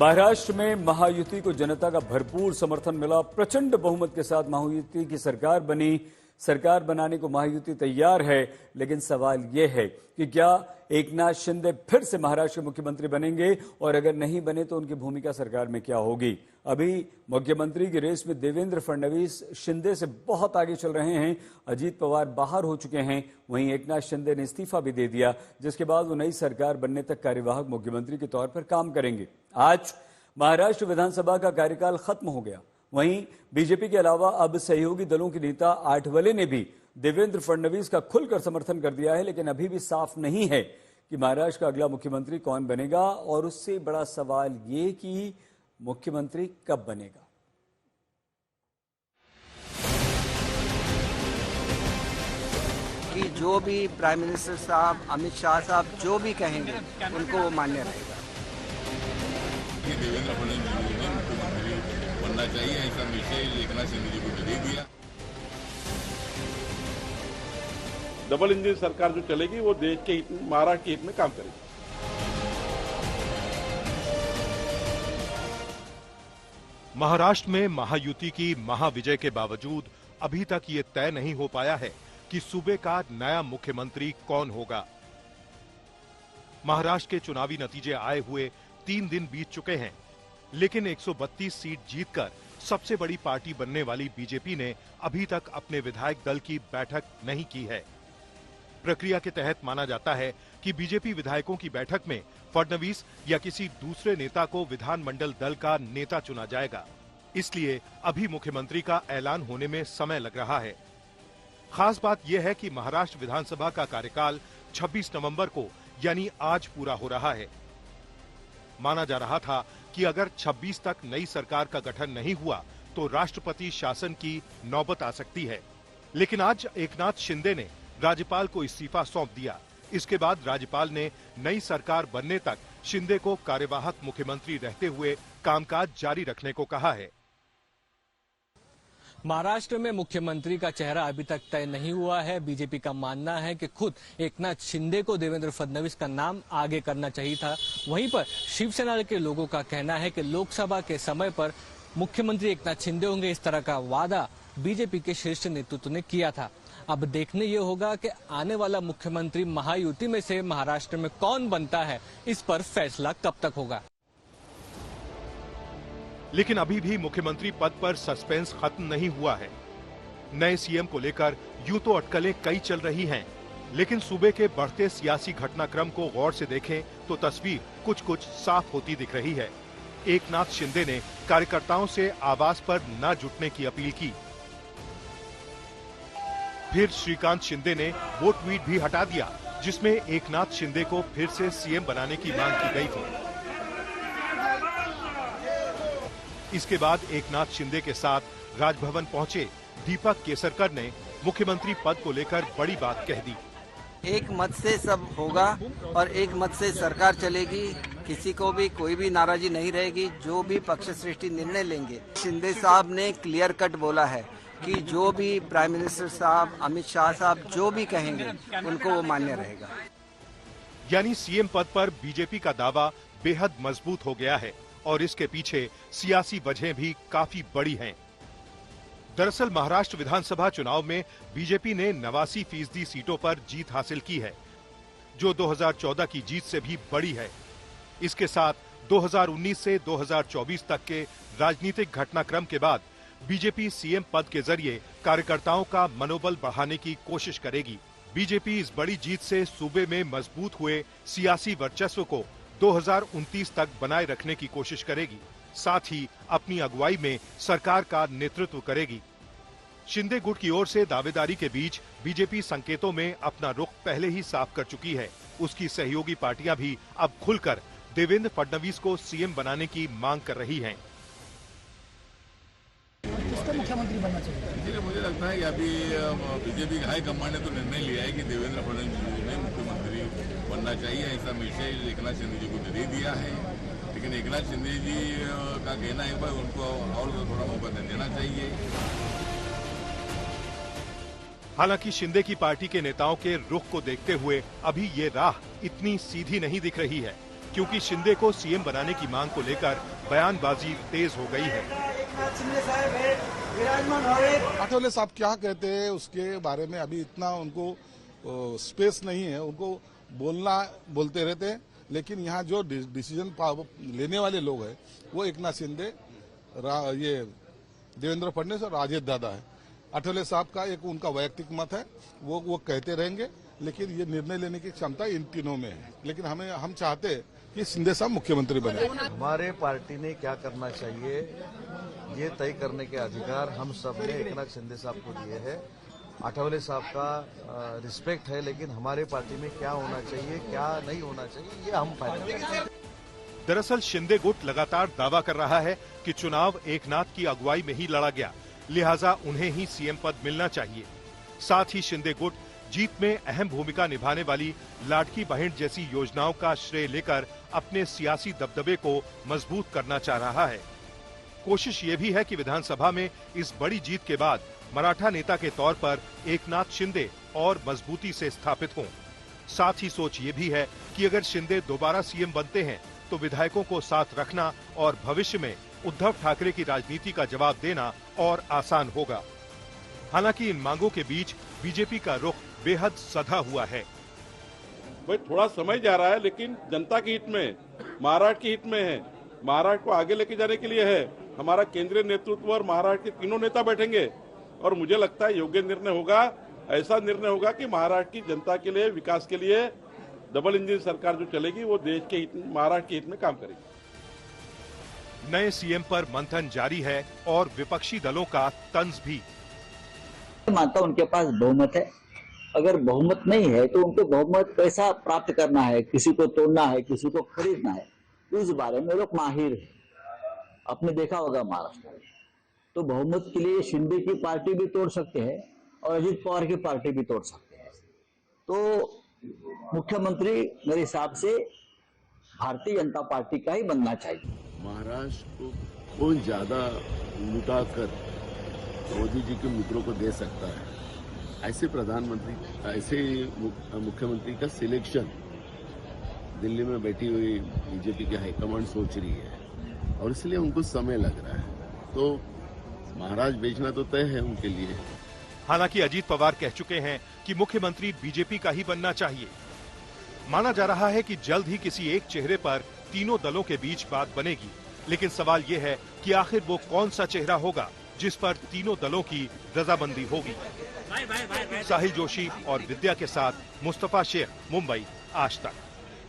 महाराष्ट्र में महायुति को जनता का भरपूर समर्थन मिला। प्रचंड बहुमत के साथ महायुति की सरकार बनी। सरकार बनाने को महायुति तैयार है, लेकिन सवाल यह है कि क्या एकनाथ शिंदे फिर से महाराष्ट्र के मुख्यमंत्री बनेंगे, और अगर नहीं बने तो उनकी भूमिका सरकार में क्या होगी। अभी मुख्यमंत्री की रेस में देवेंद्र फडणवीस शिंदे से बहुत आगे चल रहे हैं। अजीत पवार बाहर हो चुके हैं, वहीं एकनाथ शिंदे ने इस्तीफा भी दे दिया, जिसके बाद वो नई सरकार बनने तक कार्यवाहक मुख्यमंत्री के तौर पर काम करेंगे। आज महाराष्ट्र विधानसभा का कार्यकाल खत्म हो गया। वहीं बीजेपी के अलावा अब सहयोगी दलों के नेता आठवले ने भी देवेंद्र फडणवीस का खुलकर समर्थन कर दिया है, लेकिन अभी भी साफ नहीं है कि महाराष्ट्र का अगला मुख्यमंत्री कौन बनेगा, और उससे बड़ा सवाल ये कि मुख्यमंत्री कब बनेगा। कि जो भी प्राइम मिनिस्टर साहब, अमित शाह साहब जो भी कहेंगे उनको वो मान्य रहेगा। देवेंद्र फडणवीस जी ने मुख्यमंत्री बनना चाहिए, ऐसा मैसेज एकनाथ शिंदे जी को दे दिया। डबल इंजन सरकार जो चलेगी वो देश के हित, महाराष्ट्र के हित में काम करेगी। महाराष्ट्र में महायुति की महाविजय के बावजूद अभी तक ये तय नहीं हो पाया है कि सूबे का नया मुख्यमंत्री कौन होगा। महाराष्ट्र के चुनावी नतीजे आए हुए 3 दिन बीत चुके हैं, लेकिन 132 सीट जीतकर सबसे बड़ी पार्टी बनने वाली बीजेपी ने अभी तक अपने विधायक दल की बैठक नहीं की है। प्रक्रिया के तहत माना जाता है कि बीजेपी विधायकों की बैठक में फडणवीस या किसी दूसरे नेता को विधानमंडल दल का नेता चुना जाएगा। इसलिए अभी मुख्यमंत्री का ऐलान होने में समय लग रहा है। खास बात यह है कि महाराष्ट्र विधानसभा का कार्यकाल 26 नवंबर को यानी आज पूरा हो रहा है। माना जा रहा था कि अगर 26 तक नई सरकार का गठन नहीं हुआ तो राष्ट्रपति शासन की नौबत आ सकती है, लेकिन आज एकनाथ शिंदे ने राज्यपाल को इस्तीफा सौंप दिया। इसके बाद राज्यपाल ने नई सरकार बनने तक शिंदे को कार्यवाहक मुख्यमंत्री रहते हुए कामकाज जारी रखने को कहा है। महाराष्ट्र में मुख्यमंत्री का चेहरा अभी तक तय नहीं हुआ है। बीजेपी का मानना है कि खुद एकनाथ शिंदे को देवेंद्र फडणवीस का नाम आगे करना चाहिए था। वहीं पर शिवसेना के लोगों का कहना है कि लोकसभा के समय पर मुख्यमंत्री एकनाथ शिंदे होंगे, इस तरह का वादा बीजेपी के शीर्ष नेतृत्व ने किया था। अब देखने ये होगा कि आने वाला मुख्यमंत्री महायुति में से महाराष्ट्र में कौन बनता है, इस पर फैसला कब तक होगा। लेकिन अभी भी मुख्यमंत्री पद पर सस्पेंस खत्म नहीं हुआ है। नए सीएम को लेकर यूं तो अटकलें कई चल रही हैं, लेकिन सूबे के बढ़ते सियासी घटनाक्रम को गौर से देखें तो तस्वीर कुछ कुछ साफ होती दिख रही है। एकनाथ शिंदे ने कार्यकर्ताओं से आवास पर न जुटने की अपील की। फिर श्रीकांत शिंदे ने वो ट्वीट भी हटा दिया जिसमें एकनाथ शिंदे को फिर से सीएम बनाने की मांग की गई थी। इसके बाद एकनाथ शिंदे के साथ राजभवन पहुंचे दीपक केसरकर ने मुख्यमंत्री पद को लेकर बड़ी बात कह दी। एक मत से सब होगा और एक मत से सरकार चलेगी। किसी को भी कोई भी नाराजगी नहीं रहेगी। जो भी पक्ष सृष्टि निर्णय लेंगे, शिंदे साहब ने क्लियर कट बोला है कि जो भी प्राइम मिनिस्टर साहब, अमित शाह साहब जो भी कहेंगे उनको वो मान्य रहेगा। यानी सीएम पद पर बीजेपी का दावा बेहद मजबूत हो गया है, और इसके पीछे सियासी वजहें भी काफी बड़ी हैं। दरअसल महाराष्ट्र विधानसभा चुनाव में बीजेपी ने 89% सीटों पर जीत हासिल की है, जो 2014 की जीत से भी बड़ी है। इसके साथ 2019 से 2024 तक के राजनीतिक घटनाक्रम के बाद बीजेपी सीएम पद के जरिए कार्यकर्ताओं का मनोबल बढ़ाने की कोशिश करेगी। बीजेपी इस बड़ी जीत से सूबे में मजबूत हुए सियासी वर्चस्व को 2029 तक बनाए रखने की कोशिश करेगी। साथ ही अपनी अगुवाई में सरकार का नेतृत्व करेगी। शिंदे गुट की ओर से दावेदारी के बीच बीजेपी संकेतों में अपना रुख पहले ही साफ कर चुकी है। उसकी सहयोगी पार्टियां भी अब खुलकर देवेंद्र फडणवीस को सीएम बनाने की मांग कर रही हैं। किसको मुख्यमंत्री बनना चाहिए? इसलिए मुझे लगता है कि अभी बीजेपी हाईकमान ने तो निर्णय लिया है कि देवेंद्र फडणवीस जी ने मुख्यमंत्री बनना चाहिए, ऐसा मैसेज एकनाथ शिंदे जी को दे दिया है। लेकिन एकनाथ शिंदे जी का कहना है भाई उनको और थोड़ा मौका देना चाहिए। हालांकि शिंदे की पार्टी के नेताओं के रुख को देखते हुए अभी ये राह इतनी सीधी नहीं दिख रही है। क्योंकि शिंदे को सीएम बनाने की मांग को लेकर बयानबाजी तेज हो गई है। आठवले साहब क्या कहते हैं उसके बारे में अभी इतना उनको स्पेस नहीं है, उनको बोलते रहते हैं, लेकिन यहाँ जो डिसीजन लेने वाले लोग हैं वो एकनाथ शिंदे, ये देवेंद्र फडणवीस और राजेश दादा है। आठवले साहब का एक उनका वैयक्तिक मत है, वो कहते रहेंगे, लेकिन ये निर्णय लेने की क्षमता इन तीनों में है। लेकिन हम चाहते हैं कि शिंदे साहब मुख्यमंत्री बने। हमारे पार्टी ने क्या करना चाहिए ये तय करने के अधिकार हम सब ने एकनाथ शिंदे साहब को दिए हैं। आठवले साहब का रिस्पेक्ट है, लेकिन हमारे पार्टी में क्या होना चाहिए क्या नहीं होना चाहिए ये हम फाइनल करेंगे। दरअसल शिंदे गुट लगातार दावा कर रहा है कि चुनाव एकनाथ की अगुवाई में ही लड़ा गया, लिहाजा उन्हें ही सीएम पद मिलना चाहिए। साथ ही शिंदे गुट जीत में अहम भूमिका निभाने वाली लाडकी बहन जैसी योजनाओं का श्रेय लेकर अपने सियासी दबदबे को मजबूत करना चाह रहा है। कोशिश ये भी है कि विधानसभा में इस बड़ी जीत के बाद मराठा नेता के तौर पर एकनाथ शिंदे और मजबूती से स्थापित हों। साथ ही सोच ये भी है कि अगर शिंदे दोबारा सीएम बनते हैं तो विधायकों को साथ रखना और भविष्य में उद्धव ठाकरे की राजनीति का जवाब देना और आसान होगा। हालांकि इन मांगों के बीच बीजेपी का रुख बेहद सधा हुआ है। भाई थोड़ा समय जा रहा है, लेकिन जनता के हित में, महाराष्ट्र के हित में है। महाराष्ट्र को आगे लेके जाने के लिए है। हमारा केंद्रीय नेतृत्व और महाराष्ट्र के तीनों नेता बैठेंगे और मुझे लगता है योग्य निर्णय होगा। ऐसा निर्णय होगा कि महाराष्ट्र की जनता के लिए, विकास के लिए डबल इंजन सरकार जो चलेगी वो देश के हित, महाराष्ट्र के हित में काम करेगी। नए सीएम पर मंथन जारी है और विपक्षी दलों का तंज भी। मानता उनके पास बहुमत है, अगर बहुमत नहीं है तो उनको बहुमत कैसा प्राप्त करना है, किसी को तोड़ना है, किसी को खरीदना है, इस बारे में लोग माहिर है। आपने देखा होगा महाराष्ट्र में तो बहुमत के लिए शिंदे की पार्टी भी तोड़ सकते हैं और अजित पवार की पार्टी भी तोड़ सकते हैं। तो मुख्यमंत्री मेरे हिसाब से भारतीय जनता पार्टी का ही बनना चाहिए। महाराष्ट्र को कौन ज्यादा लुटा कर मोदी जी के मित्रों को दे सकता है, ऐसे प्रधानमंत्री, ऐसे मुख्यमंत्री का सिलेक्शन दिल्ली में बैठी हुई बीजेपी की हाईकमांड सोच रही है और इसलिए उनको समय लग रहा है। तो महाराष्ट्र बेचना तो तय है उनके लिए। हालांकि अजीत पवार कह चुके हैं कि मुख्यमंत्री बीजेपी का ही बनना चाहिए। माना जा रहा है कि जल्द ही किसी एक चेहरे पर तीनों दलों के बीच बात बनेगी, लेकिन सवाल ये है कि आखिर वो कौन सा चेहरा होगा जिस पर तीनों दलों की रजामंदी होगी। साहिल जोशी और विद्या के साथ मुस्तफा शेख, मुंबई, आज तक।